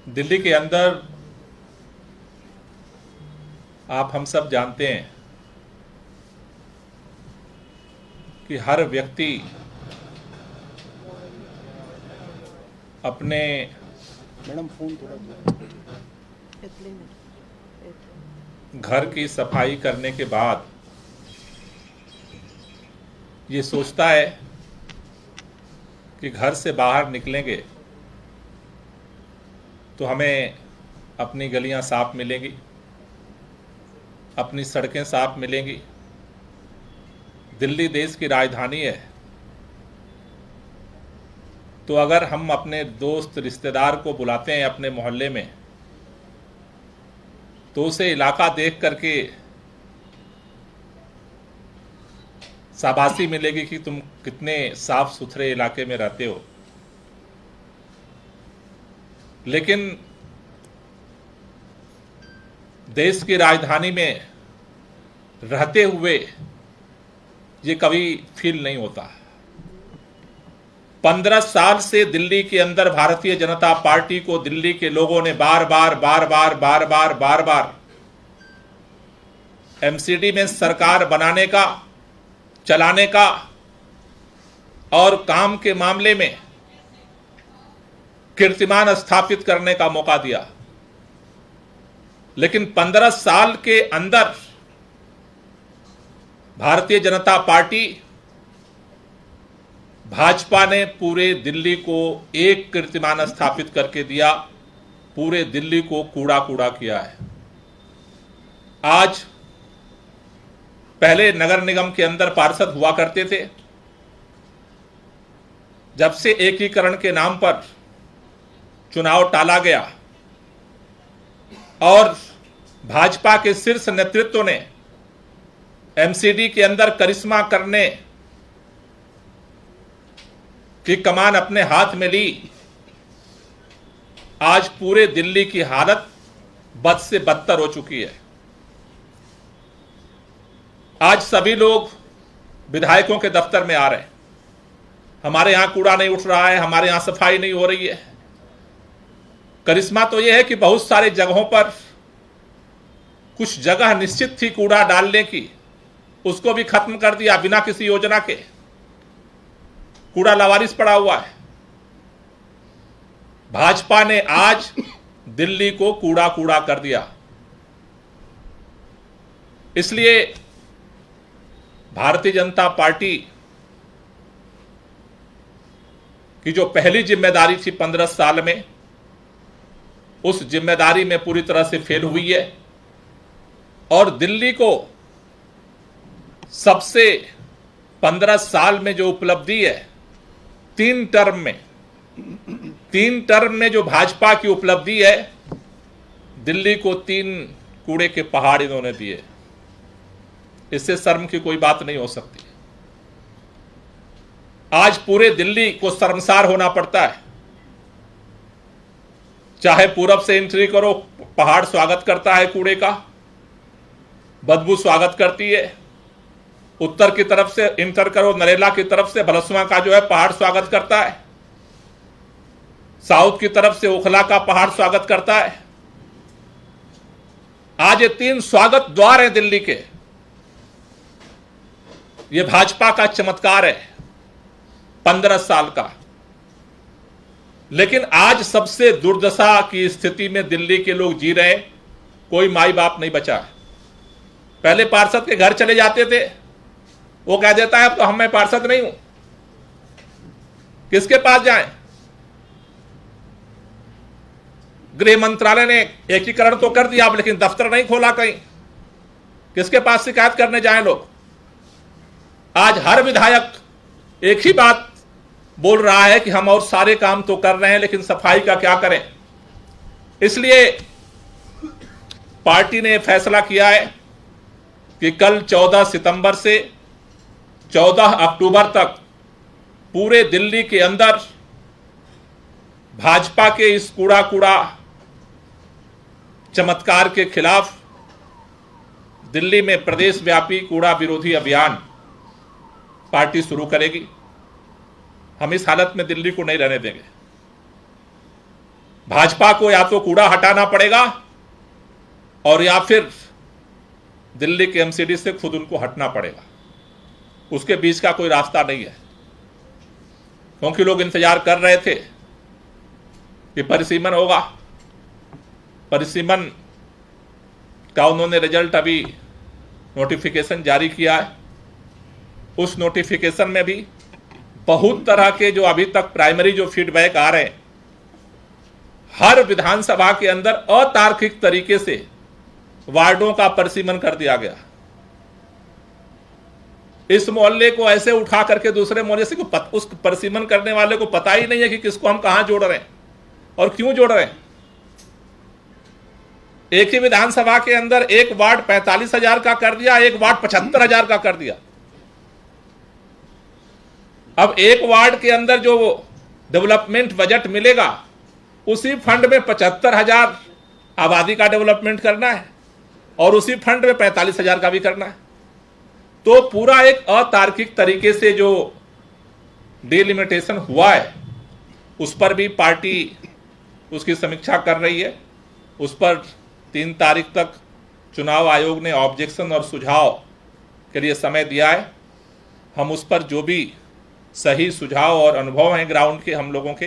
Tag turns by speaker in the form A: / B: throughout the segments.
A: दिल्ली के अंदर आप हम सब जानते हैं कि हर व्यक्ति अपने घर की सफाई करने के बाद ये सोचता है कि घर से बाहर निकलेंगे तो हमें अपनी गलियां साफ मिलेंगी, अपनी सड़कें साफ मिलेंगी। दिल्ली देश की राजधानी है, तो अगर हम अपने दोस्त रिश्तेदार को बुलाते हैं अपने मोहल्ले में तो उसे इलाका देख करके शाबाशी मिलेगी कि तुम कितने साफ सुथरे इलाके में रहते हो। लेकिन देश की राजधानी में रहते हुए ये कभी फील नहीं होता। 15 साल से दिल्ली के अंदर भारतीय जनता पार्टी को दिल्ली के लोगों ने बार बार एमसीडी में सरकार बनाने का, चलाने का और काम के मामले में कीर्तिमान स्थापित करने का मौका दिया। लेकिन 15 साल के अंदर भारतीय जनता पार्टी, भाजपा ने पूरे दिल्ली को एक कीर्तिमान स्थापित करके दिया, पूरे दिल्ली को कूड़ा कूड़ा किया है। आज पहले नगर निगम के अंदर पार्षद हुआ करते थे, जब से एकीकरण के नाम पर चुनाव टाला गया और भाजपा के शीर्ष नेतृत्व ने एमसीडी के अंदर करिश्मा करने की कमान अपने हाथ में ली, आज पूरे दिल्ली की हालत बद से बदतर हो चुकी है। आज सभी लोग विधायकों के दफ्तर में आ रहे हैं, हमारे यहां कूड़ा नहीं उठ रहा है, हमारे यहां सफाई नहीं हो रही है। करिश्मा तो यह है कि बहुत सारे जगहों पर कुछ जगह निश्चित थी कूड़ा डालने की, उसको भी खत्म कर दिया बिना किसी योजना के। कूड़ा लावारिस पड़ा हुआ है। भाजपा ने आज दिल्ली को कूड़ा कूड़ा कर दिया। इसलिए भारतीय जनता पार्टी की जो पहली जिम्मेदारी थी 15 साल में, उस जिम्मेदारी में पूरी तरह से फेल हुई है और दिल्ली को सबसे 15 साल में जो उपलब्धि है, 3 टर्म में जो भाजपा की उपलब्धि है, दिल्ली को 3 कूड़े के पहाड़ इन्होंने दिए। इससे शर्म की कोई बात नहीं हो सकती। आज पूरे दिल्ली को शर्मसार होना पड़ता है। चाहे पूरब से एंट्री करो, पहाड़ स्वागत करता है कूड़े का, बदबू स्वागत करती है। उत्तर की तरफ से इंटर करो, नरेला की तरफ से भलसुआ का जो है पहाड़ स्वागत करता है। साउथ की तरफ से ओखला का पहाड़ स्वागत करता है। आज ये 3 स्वागत द्वार हैं दिल्ली के। ये भाजपा का चमत्कार है 15 साल का। लेकिन आज सबसे दुर्दशा की स्थिति में दिल्ली के लोग जी रहे हैं। कोई माई बाप नहीं बचा है। पहले पार्षद के घर चले जाते थे, वो कह देता है अब तो मैं पार्षद नहीं हूं, किसके पास जाएं? गृह मंत्रालय ने एकीकरण तो कर दिया, लेकिन दफ्तर नहीं खोला कहीं, किसके पास शिकायत करने जाएं लोग? आज हर विधायक एक ही बात बोल रहा है कि हम और सारे काम तो कर रहे हैं, लेकिन सफाई का क्या करें। इसलिए पार्टी ने फैसला किया है कि कल 14 सितंबर से 14 अक्टूबर तक पूरे दिल्ली के अंदर भाजपा के इस कूड़ा कूड़ा चमत्कार के खिलाफ दिल्ली में प्रदेश व्यापी कूड़ा विरोधी अभियान पार्टी शुरू करेगी। हम इस हालत में दिल्ली को नहीं रहने देंगे। भाजपा को या तो कूड़ा हटाना पड़ेगा और या फिर दिल्ली के एमसीडी से खुद उनको हटना पड़ेगा। उसके बीच का कोई रास्ता नहीं है, क्योंकि लोग इंतजार कर रहे थे कि परिसीमन होगा। परिसीमन का उन्होंने रिजल्ट अभी नोटिफिकेशन जारी किया है। उस नोटिफिकेशन में भी बहुत तरह के जो अभी तक प्राइमरी जो फीडबैक आ रहे हैं, हर विधानसभा के अंदर अतार्किक तरीके से वार्डों का परिसीमन कर दिया गया। इस मोहल्ले को ऐसे उठा करके दूसरे मोहल्ले से उस परिसीमन करने वाले को पता ही नहीं है कि किसको हम कहां जोड़ रहे हैं और क्यों जोड़ रहे हैं। एक ही विधानसभा के अंदर एक वार्ड 45,000 का कर दिया, एक वार्ड 75,000 का कर दिया। अब एक वार्ड के अंदर जो डेवलपमेंट बजट मिलेगा, उसी फंड में 75,000 आबादी का डेवलपमेंट करना है और उसी फंड में 45,000 का भी करना है। तो पूरा एक अतार्किक तरीके से जो डिलिमिटेशन हुआ है, उस पर भी पार्टी उसकी समीक्षा कर रही है। उस पर 3 तारीख तक चुनाव आयोग ने ऑब्जेक्शन और सुझाव के लिए समय दिया है। हम उस पर जो भी सही सुझाव और अनुभव हैं ग्राउंड के हम लोगों के,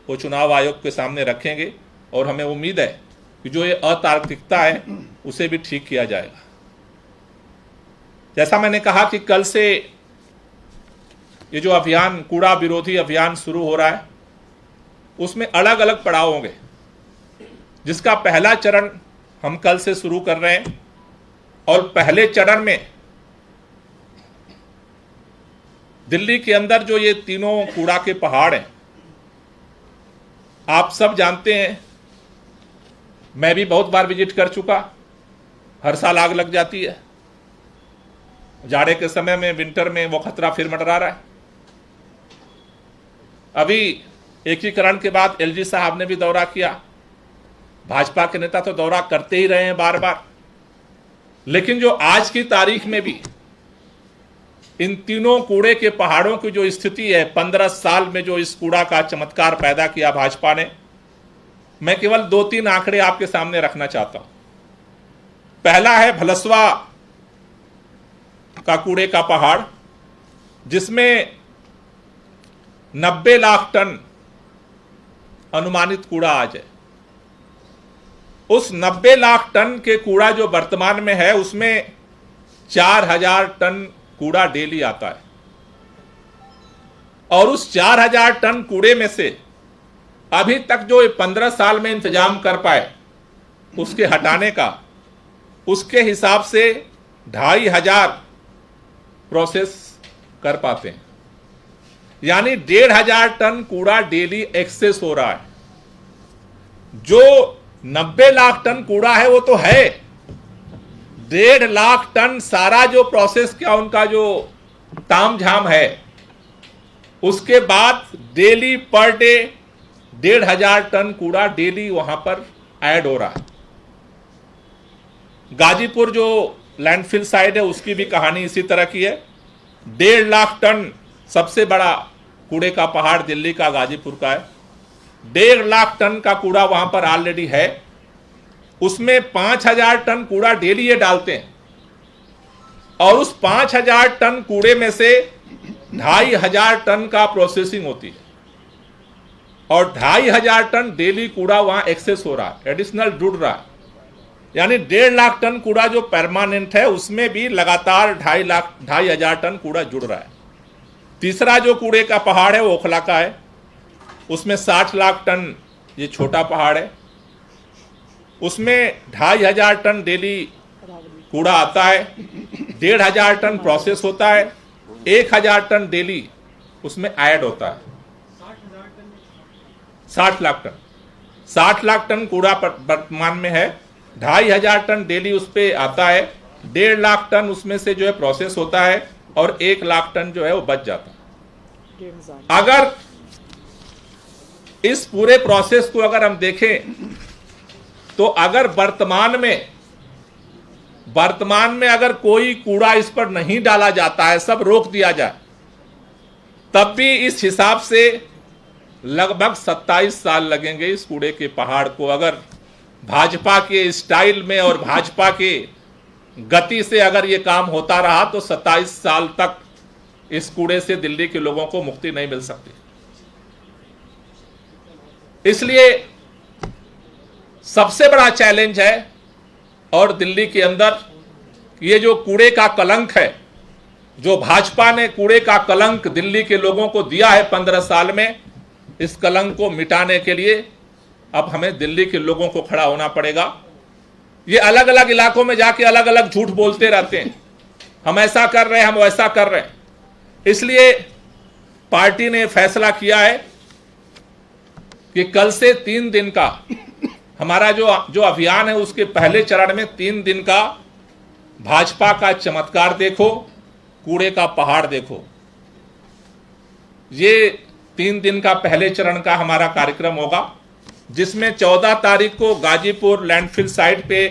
A: वो चुनाव आयोग के सामने रखेंगे और हमें उम्मीद है कि जो ये अतार्किकता है उसे भी ठीक किया जाएगा। जैसा मैंने कहा कि कल से ये जो अभियान, कूड़ा विरोधी अभियान शुरू हो रहा है, उसमें अलग अलग पड़ाव होंगे, जिसका पहला चरण हम कल से शुरू कर रहे हैं। और पहले चरण में दिल्ली के अंदर जो ये तीनों कूड़ा के पहाड़ हैं, आप सब जानते हैं, मैं भी बहुत बार विजिट कर चुका। हर साल आग लग जाती है। जाड़े के समय में, विंटर में वो खतरा फिर मंडरा रहा है। अभी एकीकरण के बाद एलजी साहब ने भी दौरा किया। भाजपा के नेता तो दौरा करते ही रहे हैं बार बार, लेकिन जो आज की तारीख में भी इन तीनों कूड़े के पहाड़ों की जो स्थिति है, 15 साल में जो इस कूड़ा का चमत्कार पैदा किया भाजपा ने, मैं केवल 2-3 आंकड़े आपके सामने रखना चाहता हूं। पहला है भलसवा का कूड़े का पहाड़, जिसमें 90 लाख टन अनुमानित कूड़ा आज है। उस 90 लाख टन के कूड़ा जो वर्तमान में है, उसमें 4,000 टन कूड़ा डेली आता है। और उस 4,000 टन कूड़े में से अभी तक जो 15 साल में इंतजाम कर पाए उसके हटाने का, उसके हिसाब से 2,500 प्रोसेस कर पाते हैं। यानी 1,500 टन कूड़ा डेली एक्सेस हो रहा है। जो 90 लाख टन कूड़ा है वो तो है, 1.5 लाख टन सारा जो प्रोसेस का उनका जो तामझाम है, उसके बाद डेली पर डे 1,500 टन कूड़ा डेली वहां पर ऐड हो रहा है। गाजीपुर जो लैंडफिल साइड है, उसकी भी कहानी इसी तरह की है। 1.5 लाख टन सबसे बड़ा कूड़े का पहाड़ दिल्ली का गाजीपुर का है। 1.5 लाख टन का कूड़ा वहां पर ऑलरेडी है। उसमें 5,000 टन कूड़ा डेली ये डालते हैं और उस 5,000 टन कूड़े में से 2,500 टन का प्रोसेसिंग होती है और 2,500 टन डेली कूड़ा वहां एक्सेस हो रहा है, एडिशनल जुड़ रहा है। यानी 1.5 लाख टन कूड़ा जो परमानेंट है, उसमें भी लगातार 2,500 टन कूड़ा जुड़ रहा है। तीसरा जो कूड़े का पहाड़ है वो ओखला का है। उसमें 60 लाख टन ये छोटा पहाड़ है। उसमें 2,500 टन डेली कूड़ा आता है, 1,500 टन प्रोसेस होता है, 1,000 टन डेली उसमें ऐड होता है। 60 लाख टन 60 लाख टन कूड़ा वर्तमान में है। 2,500 टन डेली उस पर आता है, 1.5 लाख टन उसमें से जो है प्रोसेस होता है और 1 लाख टन जो है वो बच जाता है। अगर इस पूरे प्रोसेस को अगर हम देखें तो अगर वर्तमान में अगर कोई कूड़ा इस पर नहीं डाला जाता है, सब रोक दिया जाए, तब भी इस हिसाब से लगभग 27 साल लगेंगे इस कूड़े के पहाड़ को। अगर भाजपा के स्टाइल में और भाजपा के गति से अगर ये काम होता रहा तो 27 साल तक इस कूड़े से दिल्ली के लोगों को मुक्ति नहीं मिल सकती। इसलिए सबसे बड़ा चैलेंज है, और दिल्ली के अंदर ये जो कूड़े का कलंक है, जो भाजपा ने कूड़े का कलंक दिल्ली के लोगों को दिया है 15 साल में, इस कलंक को मिटाने के लिए अब हमें दिल्ली के लोगों को खड़ा होना पड़ेगा। ये अलग अलग इलाकों में जाके अलग अलग झूठ बोलते रहते हैं, हम ऐसा कर रहे हैं, हम वैसा कर रहे हैं। इसलिए पार्टी ने फैसला किया है कि कल से 3 दिन का हमारा जो अभियान है, उसके पहले चरण में 3 दिन का भाजपा का चमत्कार देखो, कूड़े का पहाड़ देखो। ये 3 दिन का पहले चरण का हमारा कार्यक्रम होगा, जिसमें 14 तारीख को गाजीपुर लैंडफिल साइट पे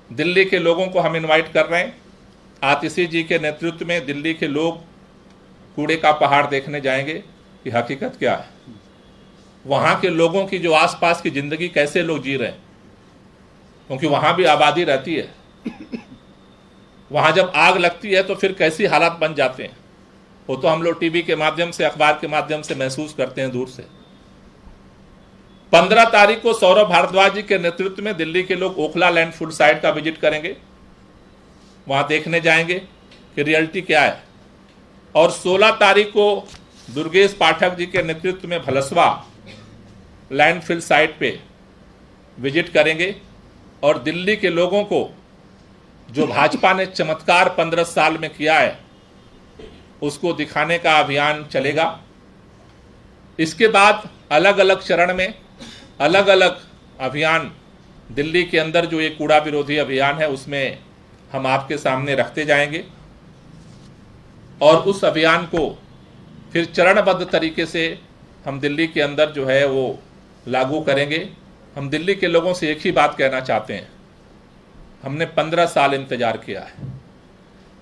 A: दिल्ली के लोगों को हम इनवाइट कर रहे हैं। आतिशी जी के नेतृत्व में दिल्ली के लोग कूड़े का पहाड़ देखने जाएंगे कि हकीकत क्या है, वहां के लोगों की जो आसपास की जिंदगी कैसे लोग जी रहे हैं, क्योंकि वहां भी आबादी रहती है। वहां जब आग लगती है तो फिर कैसी हालात बन जाते हैं, वो तो हम लोग टीवी के माध्यम से, अखबार के माध्यम से महसूस करते हैं दूर से। 15 तारीख को सौरभ भारद्वाज जी के नेतृत्व में दिल्ली के लोग ओखला लैंडफिल साइट का विजिट करेंगे, वहां देखने जाएंगे कि रियलिटी क्या है। और 16 तारीख को दुर्गेश पाठक जी के नेतृत्व में भलसवा लैंडफिल साइट पे विजिट करेंगे, और दिल्ली के लोगों को जो भाजपा ने चमत्कार 15 साल में किया है उसको दिखाने का अभियान चलेगा। इसके बाद अलग अलग चरण में अलग अलग अभियान दिल्ली के अंदर, जो ये कूड़ा विरोधी अभियान है, उसमें हम आपके सामने रखते जाएंगे, और उस अभियान को फिर चरणबद्ध तरीके से हम दिल्ली के अंदर जो है वो लागू करेंगे। हम दिल्ली के लोगों से एक ही बात कहना चाहते हैं, हमने 15 साल इंतजार किया है,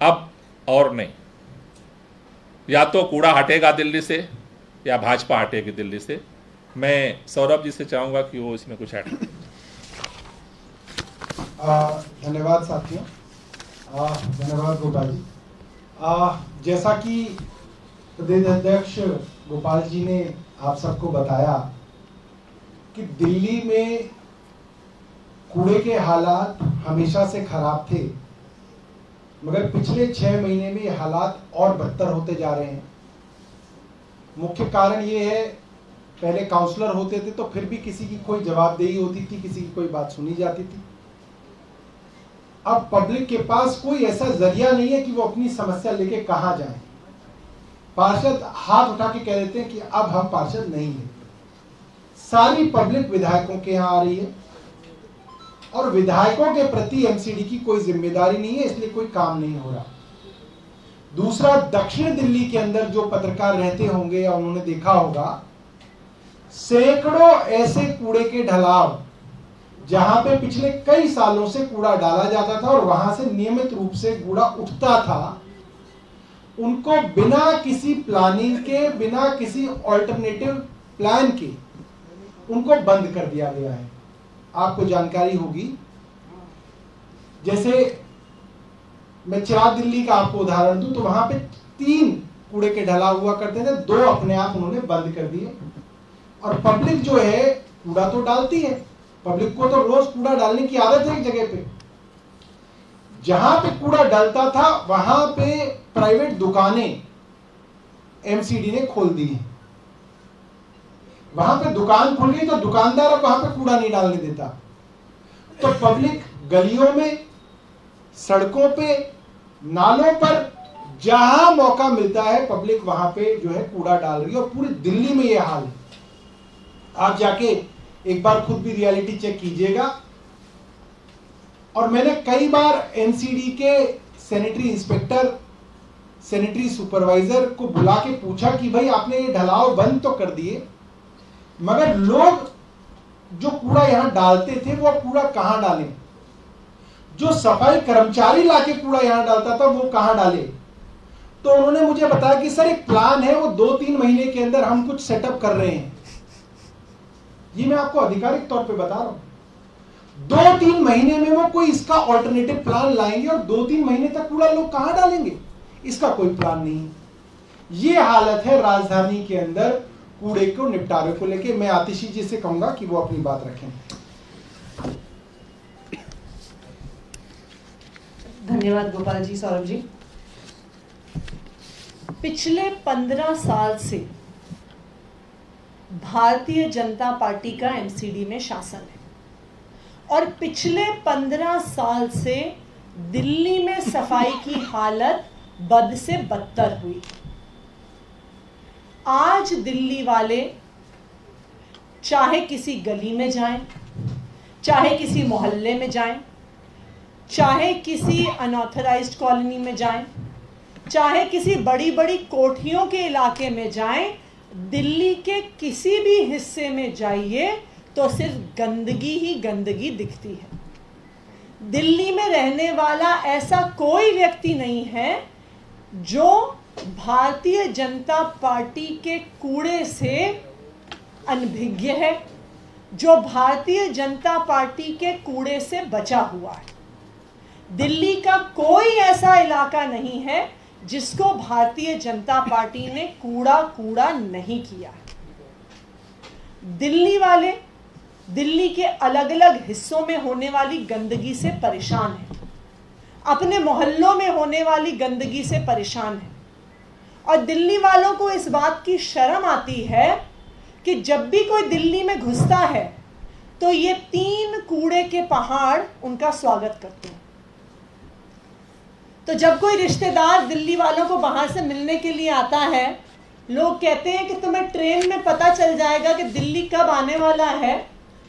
A: अब और नहीं। या तो कूड़ा हटेगा दिल्ली से या भाजपा हटेगी दिल्ली से। मैं सौरभ जी से चाहूंगा कि वो इसमें कुछ ऐड करें।
B: धन्यवाद साथियों, धन्यवाद गोपाल जी। जैसा कि प्रदेश अध्यक्ष गोपाल जी ने आप सबको बताया कि दिल्ली में कूड़े के हालात हमेशा से खराब थे, मगर पिछले 6 महीने में ये हालात और बदतर होते जा रहे हैं। मुख्य कारण ये है, पहले काउंसलर होते थे तो फिर भी किसी की कोई जवाबदेही होती थी, किसी की कोई बात सुनी जाती थी। अब पब्लिक के पास कोई ऐसा जरिया नहीं है कि वो अपनी समस्या लेके कहां जाए। पार्षद हाथ उठा के कह देते हैं कि अब हम पार्षद नहीं है। सारी पब्लिक विधायकों के यहाँ आ रही है, और विधायकों के प्रति एमसीडी की कोई जिम्मेदारी नहीं है, इसलिए कोई काम नहीं हो रहा। दूसरा, दक्षिण दिल्ली के अंदर जो पत्रकार रहते होंगे या उन्होंने देखा होगा, सैकड़ों ऐसे कूड़े के ढलाव जहां पे पिछले कई सालों से कूड़ा डाला जाता था और वहां से नियमित रूप से कूड़ा उठता था, उनको बिना किसी प्लानिंग के, बिना किसी ऑल्टरनेटिव प्लान के उनको बंद कर दिया गया है। आपको जानकारी होगी, जैसे मैं चिराग दिल्ली का आपको उदाहरण दूं तो वहां पे 3 कूड़े के ढलाव हुआ करते थे, 2 अपने आप उन्होंने बंद कर दिए। और पब्लिक जो है कूड़ा तो डालती है, पब्लिक को तो रोज कूड़ा डालने की आदत है एक जगह पे। जहां पे कूड़ा डालता था वहां पे प्राइवेट दुकानें एमसीडी ने खोल दी है। वहां पे दुकान खुल गई तो दुकानदार वहां पे कूड़ा नहीं डालने देता, तो पब्लिक गलियों में, सड़कों पे, नालों पर जहां मौका मिलता है पब्लिक वहां पे जो है कूड़ा डाल रही है। और पूरी दिल्ली में यह हाल है। आप जाके एक बार खुद भी रियलिटी चेक कीजिएगा। और मैंने कई बार एमसीडी के सैनिटरी इंस्पेक्टर, सैनिटरी सुपरवाइजर को बुला के पूछा कि भाई आपने ये ढलाव बंद तो कर दिए, मगर लोग जो कूड़ा यहां डालते थे वो कूड़ा कहां डालें? जो सफाई कर्मचारी लाके कूड़ा यहां डालता था वो कहां डाले? तो उन्होंने मुझे बताया कि सर एक प्लान है, वो 2-3 महीने के अंदर हम कुछ सेटअप कर रहे हैं। ये मैं आपको आधिकारिक तौर पे बता रहा हूं। 2-3 महीने में वो कोई इसका ऑल्टरनेटिव प्लान लाएंगे, और 2-3 महीने तक कूड़ा लोग कहां डालेंगे, इसका कोई प्लान नहीं है। ये हालत है राजधानी के अंदर कूड़े को निपटारे को लेके। मैं आतिशी जी से कहूंगा कि वो अपनी बात रखें।
C: धन्यवाद गोपाल जी। सौरभ जी, पिछले 15 साल से भारतीय जनता पार्टी का एमसीडी में शासन है, और पिछले 15 साल से दिल्ली में सफाई की हालत बद से बदतर हुई। आज दिल्ली वाले चाहे किसी गली में जाएं, चाहे किसी मोहल्ले में जाएं, चाहे किसी अनऑथराइज्ड कॉलोनी में जाएं, चाहे किसी बड़ी बड़ी कोठियों के इलाके में जाएं, दिल्ली के किसी भी हिस्से में जाइए तो सिर्फ गंदगी ही गंदगी दिखती है। दिल्ली में रहने वाला ऐसा कोई व्यक्ति नहीं है जो भारतीय जनता पार्टी के कूड़े से अनभिज्ञ है, जो भारतीय जनता पार्टी के कूड़े से बचा हुआ है। दिल्ली का कोई ऐसा इलाका नहीं है जिसको भारतीय जनता पार्टी ने कूड़ा कूड़ा नहीं किया है। दिल्ली वाले दिल्ली के अलग अलग हिस्सों में होने वाली गंदगी से परेशान हैं, अपने मोहल्लों में होने वाली गंदगी से परेशान हैं, और दिल्ली वालों को इस बात की शर्म आती है कि जब भी कोई दिल्ली में घुसता है तो ये 3 कूड़े के पहाड़ उनका स्वागत करते हैं। तो जब कोई रिश्तेदार दिल्ली वालों को बाहर से मिलने के लिए आता है, लोग कहते हैं कि तुम्हें ट्रेन में पता चल जाएगा कि दिल्ली कब आने वाला है,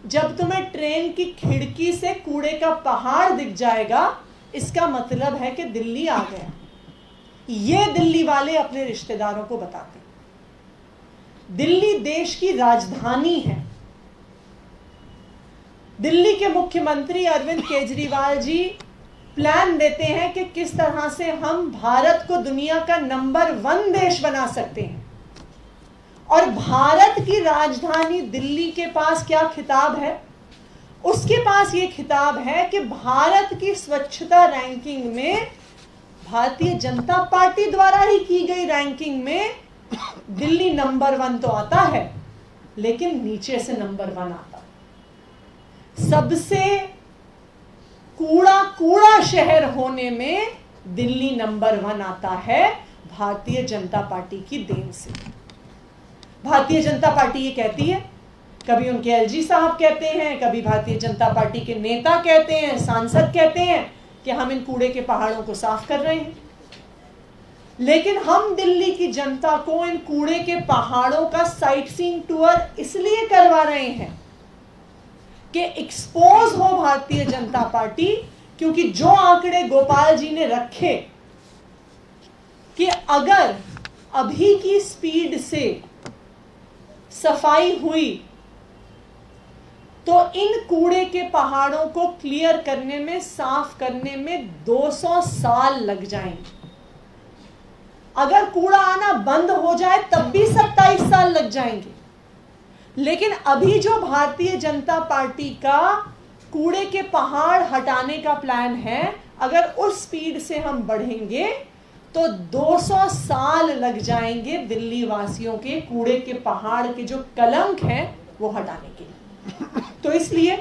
C: जब तुम्हें ट्रेन की खिड़की से कूड़े का पहाड़ दिख जाएगा, इसका मतलब है कि दिल्ली आ गया। ये दिल्ली वाले अपने रिश्तेदारों को बताते हैं। दिल्ली देश की राजधानी है। दिल्ली के मुख्यमंत्री अरविंद केजरीवाल जी प्लान देते हैं कि किस तरह से हम भारत को दुनिया का नंबर 1 देश बना सकते हैं, और भारत की राजधानी दिल्ली के पास क्या खिताब है? उसके पास ये खिताब है कि भारत की स्वच्छता रैंकिंग में, भारतीय जनता पार्टी द्वारा ही की गई रैंकिंग में, दिल्ली नंबर 1 तो आता है, लेकिन नीचे से नंबर 1 आता है। सबसे कूड़ा कूड़ा शहर होने में दिल्ली नंबर 1 आता है, भारतीय जनता पार्टी की देन से। भारतीय जनता पार्टी ये कहती है, कभी उनके एलजी साहब कहते हैं, कभी भारतीय जनता पार्टी के नेता कहते हैं, सांसद कहते हैं कि हम इन कूड़े के पहाड़ों को साफ कर रहे हैं। लेकिन हम दिल्ली की जनता को इन कूड़े के पहाड़ों का साइट सीइंग टूर इसलिए करवा रहे हैं कि एक्सपोज हो भारतीय जनता पार्टी, क्योंकि जो आंकड़े गोपाल जी ने रखे कि अगर अभी की स्पीड से सफाई हुई तो इन कूड़े के पहाड़ों को क्लियर करने में, साफ करने में 200 साल लग जाएंगे। अगर कूड़ा आना बंद हो जाए तब भी 27 साल लग जाएंगे। लेकिन अभी जो भारतीय जनता पार्टी का कूड़े के पहाड़ हटाने का प्लान है, अगर उस स्पीड से हम बढ़ेंगे तो 200 साल लग जाएंगे दिल्ली वासियों के कूड़े के पहाड़ के जो कलंक हैं वो हटाने के लिए। तो इसलिए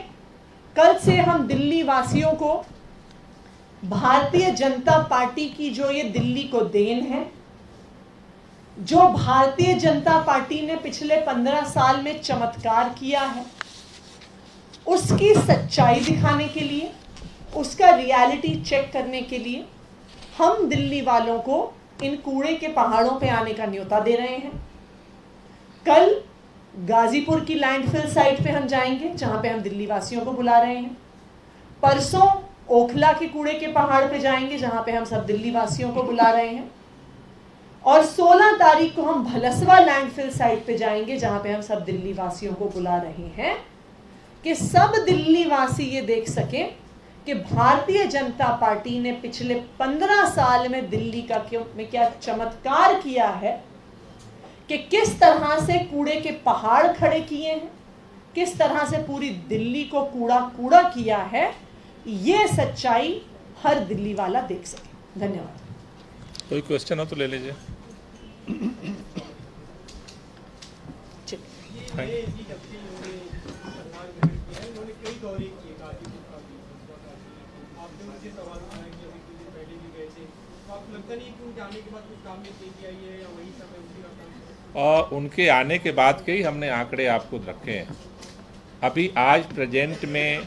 C: कल से हम दिल्ली वासियों को भारतीय जनता पार्टी की जो ये दिल्ली को देन है, जो भारतीय जनता पार्टी ने पिछले 15 साल में चमत्कार किया है, उसकी सच्चाई दिखाने के लिए, उसका रियलिटी चेक करने के लिए हम दिल्ली वालों को इन कूड़े के पहाड़ों पे आने का न्योता दे रहे हैं। कल गाजीपुर की लैंडफिल साइट पे हम जाएंगे, जहां पे हम दिल्ली वासियों को बुला रहे हैं। परसों ओखला के कूड़े के पहाड़ पे जाएंगे, जहां पे हम सब दिल्ली वासियों को बुला रहे हैं। और 16 तारीख को हम भलसवा लैंडफिल साइट पे जाएंगे, जहां पे हम सब दिल्ली वासियों को बुला रहे हैं कि सब दिल्ली वासी ये देख सके कि भारतीय जनता पार्टी ने पिछले 15 साल में दिल्ली में क्या चमत्कार किया है, कि किस तरह से कूड़े के पहाड़ खड़े किए हैं, किस तरह से पूरी दिल्ली को कूड़ा कूड़ा किया है। ये सच्चाई हर दिल्ली वाला देख सके। धन्यवाद।
A: कोई क्वेश्चन हो तो ले लीजिए। और उनके आने के बाद के ही हमने आंकड़े आपको रखे हैं। अभी आज प्रेजेंट में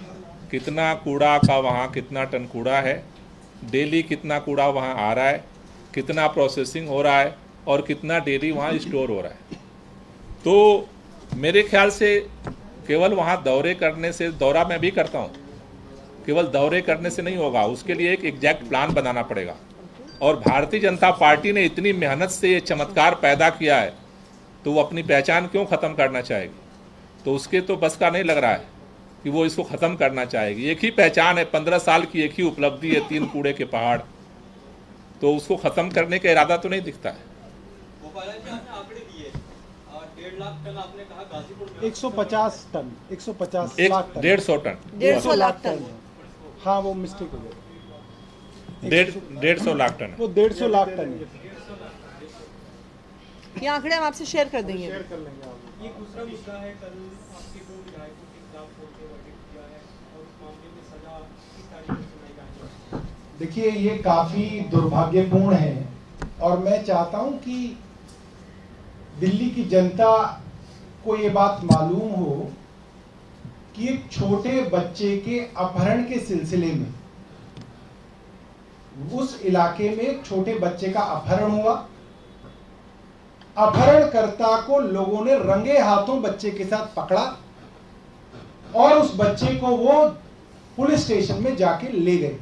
A: कितना कूड़ा का वहाँ कितना टन कूड़ा है, डेली कितना कूड़ा वहाँ आ रहा है, कितना प्रोसेसिंग हो रहा है और कितना डेली वहाँ स्टोर हो रहा है। तो मेरे ख्याल से केवल वहाँ दौरे करने से, दौरा मैं भी करता हूँ, केवल दौरे करने से नहीं होगा, उसके लिए एक एग्जैक्ट प्लान बनाना पड़ेगा। और भारतीय जनता पार्टी ने इतनी मेहनत से ये चमत्कार पैदा किया है, तो वो अपनी पहचान क्यों ख़त्म करना चाहेगी? तो उसके तो बस का नहीं लग रहा है कि वो इसको ख़त्म करना चाहेगी। एक ही पहचान है, 15 साल की एक ही उपलब्धि है, 3 कूड़े के पहाड़, तो उसको ख़त्म करने का इरादा तो नहीं दिखता है।
D: 150 ton, 150 lakh ton,
A: 150 ton,
C: 150 lakh ton.
D: हाँ वो मिस्टेक हो गई,
A: 150 लाख टन,
D: वो 150 लाख टन है।
C: ये आंकड़े हम आपसे शेयर कर देंगे।
D: शेयर कर लेंगे आप।
E: ये दूसरा मुद्दा है, कल आपके 2 विधायकों के खिलाफ कोर्ट ने वर्डिक्ट दिया है और उस मामले में सजा किस तारीख को सुनाई जाएगी?
B: देखिए, ये काफी दुर्भाग्यपूर्ण है और मैं चाहता हूं कि दिल्ली की जनता को ये बात मालूम हो कि एक छोटे बच्चे के अपहरण के सिलसिले में उस इलाके में एक छोटे बच्चे का अपहरण हुआ। अपहरणकर्ता को लोगों ने रंगे हाथों बच्चे के साथ पकड़ा और उस बच्चे को वो पुलिस स्टेशन में जाके ले गए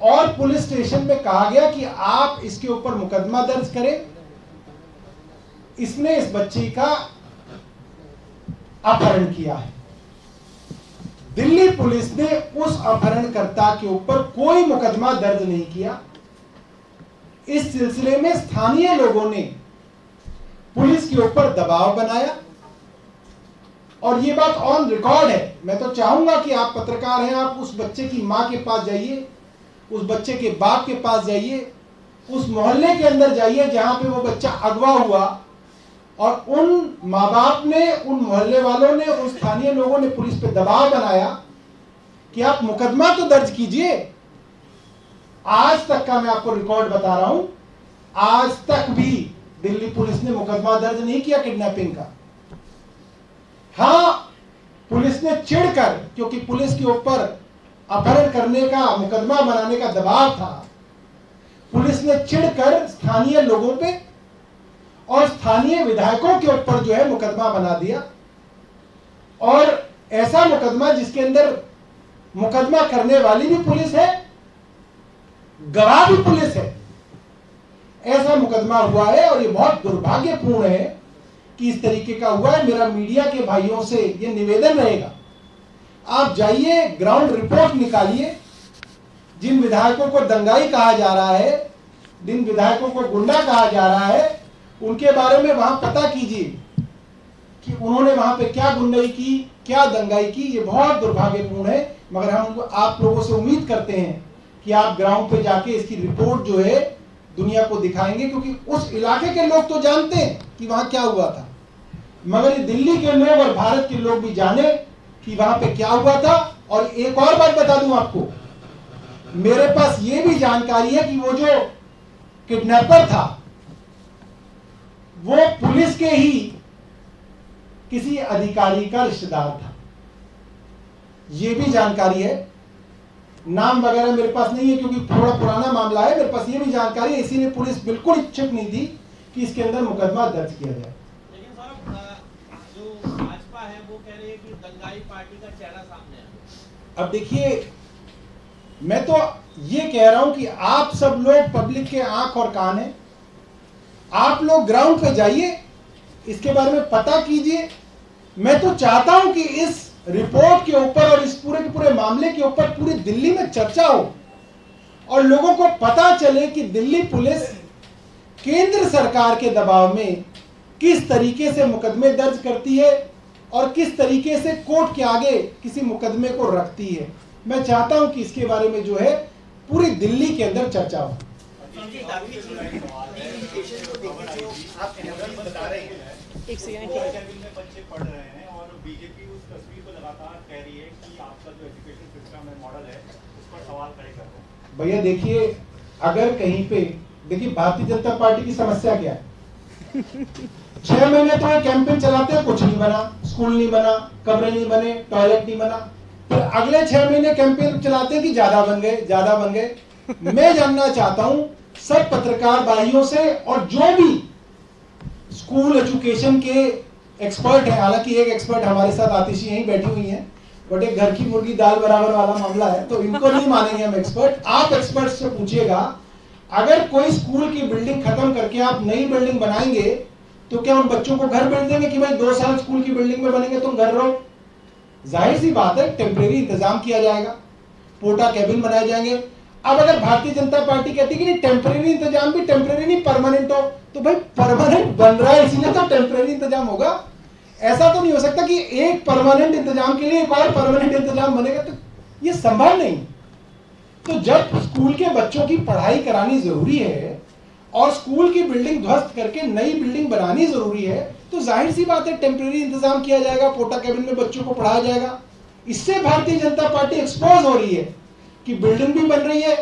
B: और पुलिस स्टेशन में कहा गया कि आप इसके ऊपर मुकदमा दर्ज करें, इसने इस बच्चे का अपहरण किया है। दिल्ली पुलिस ने उस अपहरणकर्ता के ऊपर कोई मुकदमा दर्ज नहीं किया। इस सिलसिले में स्थानीय लोगों ने पुलिस के ऊपर दबाव बनाया और ये बात ऑन रिकॉर्ड है। मैं तो चाहूंगा कि आप पत्रकार हैं, आप उस बच्चे की मां के पास जाइए, उस बच्चे के बाप के पास जाइए, उस मोहल्ले के अंदर जाइए जहां पे वो बच्चा अगवा हुआ और उन माँ बाप ने, उन मोहल्ले वालों ने, उन स्थानीय लोगों ने पुलिस पे दबाव बनाया कि आप मुकदमा तो दर्ज कीजिए। आज तक का मैं आपको रिकॉर्ड बता रहा हूं, आज तक भी दिल्ली पुलिस ने मुकदमा दर्ज नहीं किया किडनैपिंग का। हां, पुलिस ने चिढ़कर, क्योंकि पुलिस के ऊपर अपहरण करने का, मुकदमा बनाने का दबाव था, पुलिस ने चिढ़कर स्थानीय लोगों पे और स्थानीय विधायकों के ऊपर जो है मुकदमा बना दिया। और ऐसा मुकदमा जिसके अंदर मुकदमा करने वाली भी पुलिस है, गवाह भी पुलिस है, ऐसा मुकदमा हुआ है। और ये बहुत दुर्भाग्यपूर्ण है कि इस तरीके का हुआ है। मेरा मीडिया के भाइयों से ये निवेदन रहेगा, आप जाइए, ग्राउंड रिपोर्ट निकालिए। जिन विधायकों को दंगाई कहा जा रहा है, जिन विधायकों को गुंडा कहा जा रहा है, उनके बारे में वहां पता कीजिए कि उन्होंने वहां पे क्या गुंडाई की, क्या दंगाई की। ये बहुत दुर्भाग्यपूर्ण है। मगर हम आप लोगों से उम्मीद करते हैं कि आप ग्राउंड पे जाके इसकी रिपोर्ट जो है दुनिया को दिखाएंगे, क्योंकि उस इलाके के लोग तो जानते हैं कि वहां क्या हुआ था, मगर ये दिल्ली के लोग और भारत के लोग भी जाने कि वहां पे क्या हुआ था। और एक और बात बता दूं आपको, मेरे पास ये भी जानकारी है कि वो जो किडनैपर था वो पुलिस के ही किसी अधिकारी का रिश्तेदार था। ये भी जानकारी है, नाम वगैरह मेरे पास नहीं है क्योंकि थोड़ा पुराना मामला है। मेरे पास ये भी जानकारी है, इसीलिए पुलिस बिल्कुल इच्छुक नहीं थी कि इसके अंदर मुकदमा दर्ज किया जाए।
E: लेकिन साहब, जो भाजपा है वो कह रही है कि दंगाई पार्टी का चेहरा सामने है।
B: अब देखिए, मैं तो ये कह रहा हूं कि आप सब लोग पब्लिक के आंख और कान हैं, आप लोग ग्राउंड पे जाइए, इसके बारे में पता कीजिए। मैं तो चाहता हूं कि इस रिपोर्ट के ऊपर और इस पूरे के पूरे मामले के ऊपर पूरी दिल्ली में चर्चा हो और लोगों को पता चले कि दिल्ली पुलिस केंद्र सरकार के दबाव में किस तरीके से मुकदमे दर्ज करती है और किस तरीके से कोर्ट के आगे किसी मुकदमे को रखती है। मैं चाहता हूं कि इसके बारे में जो है पूरी दिल्ली के अंदर चर्चा हो।
C: एक सेकंड
F: में बच्चे पढ़ रहे हैं और बीजेपी उस तस्वीर को लगातार कह रही है कि आपका जो एजुकेशन सिस्टम है, मॉडल है, उस पर सवाल खड़े कर रहे हैं।
B: भैया देखिए, अगर कहीं पे देखिए भारतीय जनता पार्टी की समस्या क्या है 6 महीने तो ये कैंपेन चलाते हैं, कुछ नहीं बना, स्कूल नहीं बना, कमरे नहीं बने, टॉयलेट नहीं बना, फिर अगले 6 महीने कैंपेन चलाते हैं कि ज्यादा बन गए, ज्यादा बन गए। मैं जानना चाहता हूं सब पत्रकार भाइयों से और जो भी स्कूल एजुकेशन के एक्सपर्ट हैं, हालांकि एक एक्सपर्ट हमारे साथ आतिशी यहीं बैठी हुई हैं, बट एक घर की मुर्गी दाल बराबर वाला मामला है, तो इनको नहीं मानेंगे हम एक्सपर्ट। आप एक्सपर्ट से पूछिएगा, अगर कोई स्कूल की बिल्डिंग खत्म करके आप नई बिल्डिंग बनाएंगे तो क्या उन बच्चों को घर भेज देंगे कि भाई 2 साल स्कूल की बिल्डिंग में बनेंगे, तुम घर रहो? जाहिर सी बात है टेम्परेरी इंतजाम किया जाएगा, पोटा कैबिन बनाए जाएंगे। अब अगर भारतीय जनता पार्टी कहती है कि नहीं टेम्परेरी इंतजाम भी टेम्परेरी नहीं परमानेंट हो, तो भाई परमानेंट बन रहा है इसलिए तो टेम्परेरी इंतजाम होगा। ऐसा तो नहीं हो सकता कि एक परमानेंट इंतजाम के लिए एक और परमानेंट इंतजाम बनेगा, तो ये संभव नहीं। तो जब स्कूल के बच्चों की पढ़ाई करानी जरूरी है और स्कूल की बिल्डिंग ध्वस्त करके नई बिल्डिंग बनानी जरूरी है, तो जाहिर सी बात है टेम्परेरी इंतजाम किया जाएगा, पोटा कैबिन में बच्चों को पढ़ाया जाएगा। इससे भारतीय जनता पार्टी एक्सपोज हो रही है कि बिल्डिंग भी बन रही है,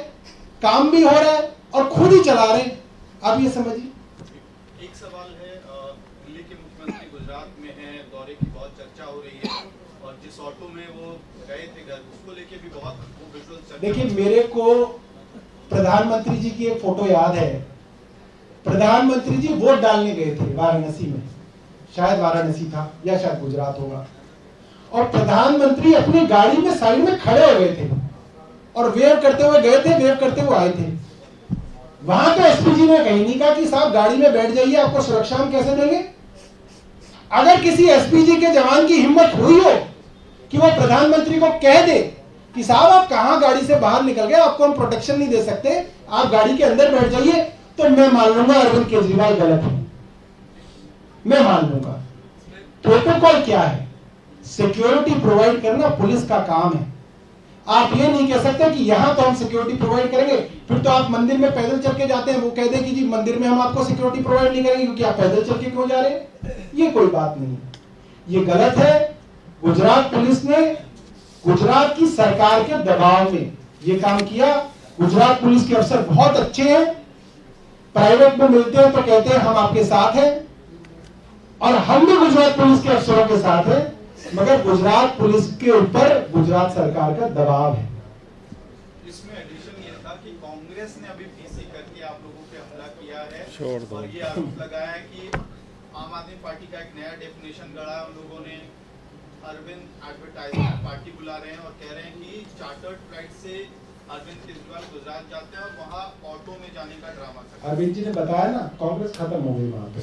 B: काम भी हो रहा है और खुद ही चला रहे हैं। आप ये समझिए।
G: एक सवाल है, दिल्ली के मुख्यमंत्री गुजरात में हैं, दौरे की बहुत चर्चा हो रही है और जिस ऑटो में वो गए थे घर, उसको लेके भी बहुत विजुअल।
B: देखिए, मेरे को प्रधानमंत्री जी की एक फोटो याद है। प्रधानमंत्री जी वोट डालने गए थे वाराणसी में, शायद वाराणसी था या शायद गुजरात होगा, और प्रधानमंत्री अपनी गाड़ी में साइड में खड़े हो गए थे और वेव करते हुए गए थे, वेव करते हुए आए थे। वहां तो एसपीजी ने कहीं नहीं कहा कि साहब गाड़ी में बैठ जाइए, आपको सुरक्षा हम कैसे देंगे। अगर किसी एसपीजी के जवान की हिम्मत हुई हो कि वो प्रधानमंत्री को कह दे कि साहब आप कहां गाड़ी से बाहर निकल गए, आपको हम प्रोटेक्शन नहीं दे सकते, आप गाड़ी के अंदर बैठ जाइए, तो मैं मान लूंगा अरविंद केजरीवाल गलत है, मैं मान लूंगा। प्रोटोकॉल क्या है? सिक्योरिटी प्रोवाइड करना पुलिस का काम है। आप ये नहीं कह सकते कि यहां तो हम सिक्योरिटी प्रोवाइड करेंगे, फिर तो आप मंदिर में पैदल चल के जाते हैं, वो कह दे कि जी मंदिर में हम आपको सिक्योरिटी प्रोवाइड नहीं करेंगे क्योंकि आप पैदल चल के क्यों जा रहे हैं। ये कोई बात नहीं, ये गलत है। गुजरात पुलिस ने गुजरात की सरकार के दबाव में ये काम किया। गुजरात पुलिस के अफसर बहुत अच्छे हैं, प्राइवेट में मिलते हैं तो कहते हैं हम आपके साथ हैं, और हम भी गुजरात पुलिस के अफसरों के साथ हैं, मगर गुजरात पुलिस के ऊपर गुजरात सरकार का दबाव है।
G: इसमें एडिशन ये था कि कांग्रेस ने अभी पीसी करके आप लोगों पे हमला किया है और ये आरोप लगाया है कि आम आदमी पार्टी का एक नया डेफिनेशन गढ़ा है उन लोगों ने। अरविंद एडवर्टाइजमेंट पार्टी बुला रहे हैं और कह रहे हैं कि चार्टर्ड फ्लाइट से अरविंद केजरीवाल गुजरात जाते हैं और वहाँ ऑटो में जाने का ड्रामा करते हैं।
B: अरविंद जी ने बताया ना, कांग्रेस खत्म हो गई वहां पे।